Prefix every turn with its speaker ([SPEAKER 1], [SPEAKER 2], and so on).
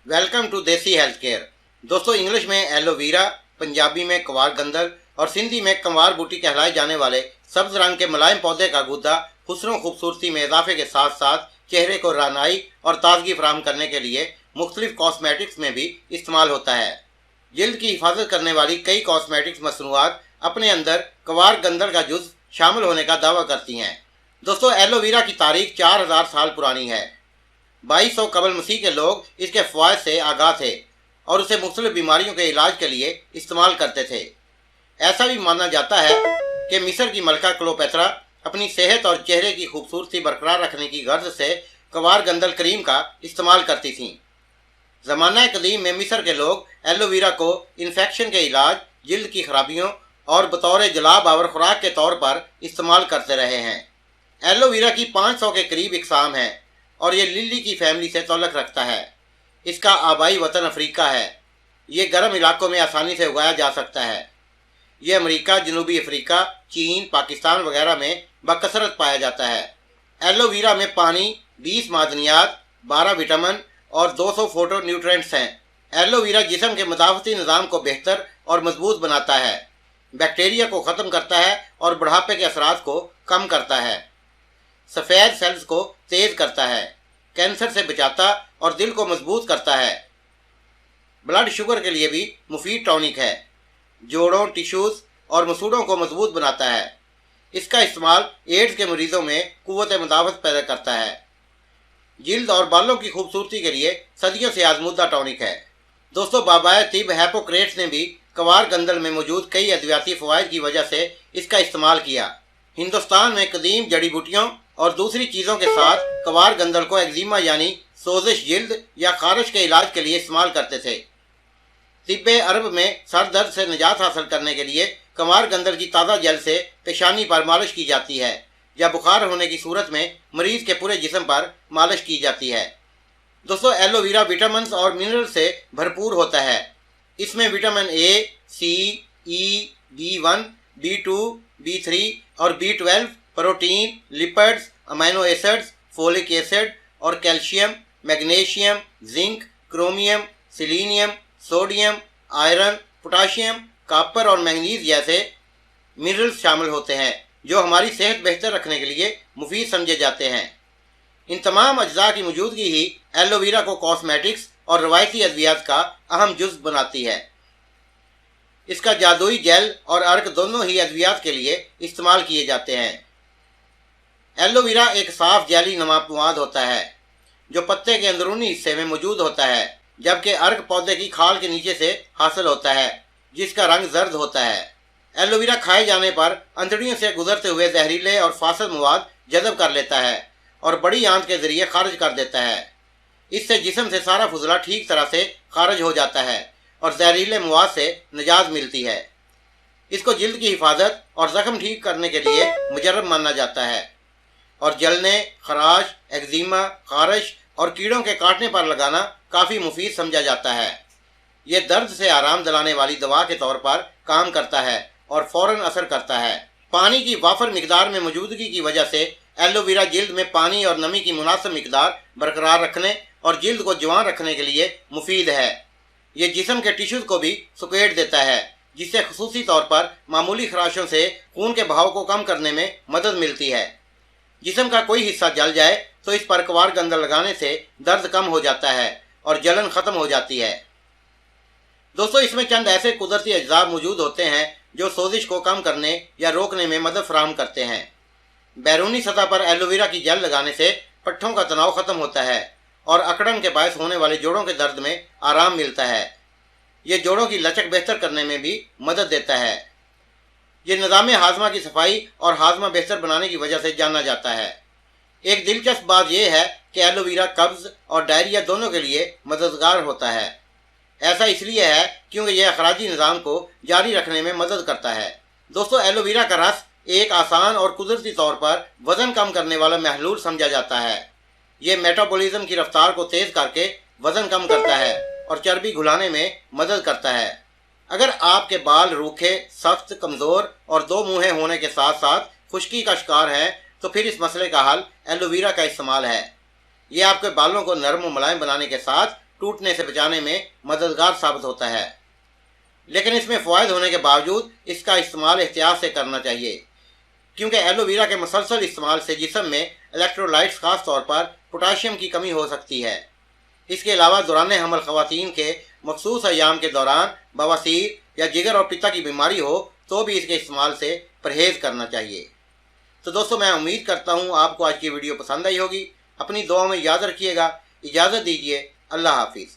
[SPEAKER 1] Welcome to देसी health care. दोस्तों, English में एलोवेरा, पंजाबी में कवार गंदल और सिंधी में कंवार बूटी कहलाए जाने वाले सब्ज रंग के मुलायम पौधे का गुद्दा हुस्न खूबसूरती में इजाफे के साथ साथ चेहरे को रानाई और ताजगी फराहम करने के लिए मुख्तलिफ कॉस्मेटिक्स में भी इस्तेमाल होता है। जिल्द की हिफाजत करने वाली कई कॉस्मेटिक्स मसनूआत अपने अंदर कवार गंदल का जुज शामिल होने का दावा करती हैं। दोस्तों, एलोवेरा की तारीख 4000 साल पुरानी है। 2200 कबल मसीह के लोग इसके फ़वाद से आगाह थे और उसे मुख्तलिफ बीमारियों के इलाज के लिए इस्तेमाल करते थे। ऐसा भी माना जाता है कि मिस्र की मलका क्लोपेत्रा अपनी सेहत और चेहरे की खूबसूरती बरकरार रखने की गर्ज से कवार गंदल क्रीम का इस्तेमाल करती थीं। ज़माना कदीम में मिस्र के लोग एलोवेरा को इन्फेक्शन के इलाज, जिल्द की खराबियों और बतौर जलाब आवर खुराक के तौर पर इस्तेमाल करते रहे हैं। एलोवेरा की 500 के करीब इकसाम हैं और ये लिली की फैमिली से ताल्लुक़ रखता है। इसका आबाई वतन अफ्रीका है। ये गर्म इलाकों में आसानी से उगाया जा सकता है। ये अमेरिका, जनूबी अफ्रीका, चीन, पाकिस्तान वगैरह में बकसरत पाया जाता है। एलोवेरा में पानी, 20 मादनियात, 12 विटामिन और 200 फोटो न्यूट्रेंट्स हैं। एलोवेरा जिस्म के मदाफ़ती निज़ाम को बेहतर और मजबूत बनाता है, बैक्टीरिया को ख़त्म करता है और बुढ़ापे के असरात को कम करता है, सफ़ेद सेल्स को तेज़ करता है, कैंसर से बचाता और दिल को मजबूत करता है। ब्लड शुगर के लिए भी मुफीद टॉनिक है, जोड़ों, टिश्यूज़ और मसूड़ों को मजबूत बनाता है। इसका इस्तेमाल एड्स के मरीजों में कुव्वत मुदाफ़त पैदा करता है। जिल्द और बालों की खूबसूरती के लिए सदियों से आजमूदा टॉनिक है। दोस्तों, बाबाए तिब हिप्पोक्रेट्स ने भी कवार गंदल में मौजूद कई अद्वियाती फ़वाइद की वजह से इसका इस्तेमाल किया। हिंदुस्तान में कदीम जड़ी बूटियों और दूसरी चीज़ों के साथ कवार गंदल को एक्जिमा यानी सोजिश, जिल्द या खारिश के इलाज के लिए इस्तेमाल करते थे। तिब्बे अरब में सर दर्द से निजात हासिल करने के लिए कवार गंदल की ताज़ा जल से पेशानी पर मालिश की जाती है या बुखार होने की सूरत में मरीज के पूरे जिस्म पर मालिश की जाती है। दोस्तों, एलोवेरा विटामिन और मिनरल से भरपूर होता है। इसमें vitamin A, C, E, B1, B2, B3 और B12, protein, lipids, amino acids, folic acid और calcium, magnesium, zinc, chromium, selenium, sodium, iron, potassium, copper और मैंगनीज जैसे मिनरल्स शामिल होते हैं जो हमारी सेहत बेहतर रखने के लिए मुफीद समझे जाते हैं। इन तमाम अज्जा की मौजूदगी ही एलोवेरा को कॉस्मेटिक्स और रवायती अद्वियात का अहम जुज़ बनाती है। इसका जादुई जेल और अर्क दोनों ही अद्वियात के लिए इस्तेमाल किए जाते हैं। एलोवेरा एक साफ जेली नुमा मवाद होता है जो पत्ते के अंदरूनी हिस्से में मौजूद होता है, जबकि अर्क पौधे की खाल के नीचे से हासिल होता है जिसका रंग जर्द होता है। एलोवेरा खाए जाने पर अंतड़ियों से गुजरते हुए जहरीले और फासिद मवाद जज़ब कर लेता है और बड़ी आंत के जरिए खारिज कर देता है। इससे जिस्म से सारा फुजला ठीक तरह से खारिज हो जाता है और जहरीले मवाद से निजात मिलती है। इसको जिल्द की हिफाजत और ज़ख्म ठीक करने के लिए मुजर्रब माना जाता है और जलने, खराश, एक्जिमा, खारिश और कीड़ों के काटने पर लगाना काफ़ी मुफीद समझा जाता है। ये दर्द से आराम दिलाने वाली दवा के तौर पर काम करता है और फ़ौरन असर करता है। पानी की वाफर मिकदार में मौजूदगी की वजह से एलोवेरा जिल्द में पानी और नमी की मुनासिब मिकदार बरकरार रखने और जिल्द को जवान रखने के लिए मुफीद है। ये जिस्म के टिश्यूज़ को भी सुकेट देता है, जिससे खुसूसी तौर पर मामूली खराशों से खून के बहाव को कम करने में मदद मिलती है। जिस्म का कोई हिस्सा जल जाए तो इस पर कवार गंदल लगाने से दर्द कम हो जाता है और जलन ख़त्म हो जाती है। दोस्तों, इसमें चंद ऐसे कुदरती अज्जा मौजूद होते हैं जो सोजिश को कम करने या रोकने में मदद फराहम करते हैं। बैरूनी सतह पर एलोवेरा की जेल लगाने से पट्ठों का तनाव ख़त्म होता है और अकड़न के बायस होने वाले जोड़ों के दर्द में आराम मिलता है। ये जोड़ों की लचक बेहतर करने में भी मदद देता है। ये निज़ाम हाजमा की सफाई और हाजमा बेहतर बनाने की वजह से जाना जाता है। एक दिलचस्प बात यह है कि एलोवेरा कब्ज़ और डायरिया दोनों के लिए मददगार होता है। ऐसा इसलिए है क्योंकि यह अखराजी निज़ाम को जारी रखने में मदद करता है। दोस्तों, एलोवेरा का रस एक आसान और कुदरती तौर पर वज़न कम करने वाला महलूल समझा जाता है। ये मेटाबॉलिज्म की रफ्तार को तेज़ करके वज़न कम करता है और चर्बी घुलाने में मदद करता है। अगर आपके बाल रूखे, सख्त, कमज़ोर और दो मुँहे होने के साथ साथ खुश्की का शिकार हैं तो फिर इस मसले का हल एलोवेरा का इस्तेमाल है। ये आपके बालों को नरम और मुलायम बनाने के साथ टूटने से बचाने में मददगार साबित होता है। लेकिन इसमें फ़वाइद होने के बावजूद इसका इस्तेमाल एहतियात से करना चाहिए, क्योंकि एलोवेरा के मुसलसल इस्तेमाल से जिस्म में इलेक्ट्रोलाइट्स खास तौर पर पोटाशियम की कमी हो सकती है। इसके अलावा दौरान हमल ख़वातीन के मखसूस अयाम के दौरान बवासीर या जिगर और पित्ता की बीमारी हो तो भी इसके इस्तेमाल से परहेज़ करना चाहिए। तो दोस्तों, मैं उम्मीद करता हूँ आपको आज की वीडियो पसंद आई होगी। अपनी दुआ में याद रखिएगा। इजाज़त दीजिए। अल्लाह हाफिज़।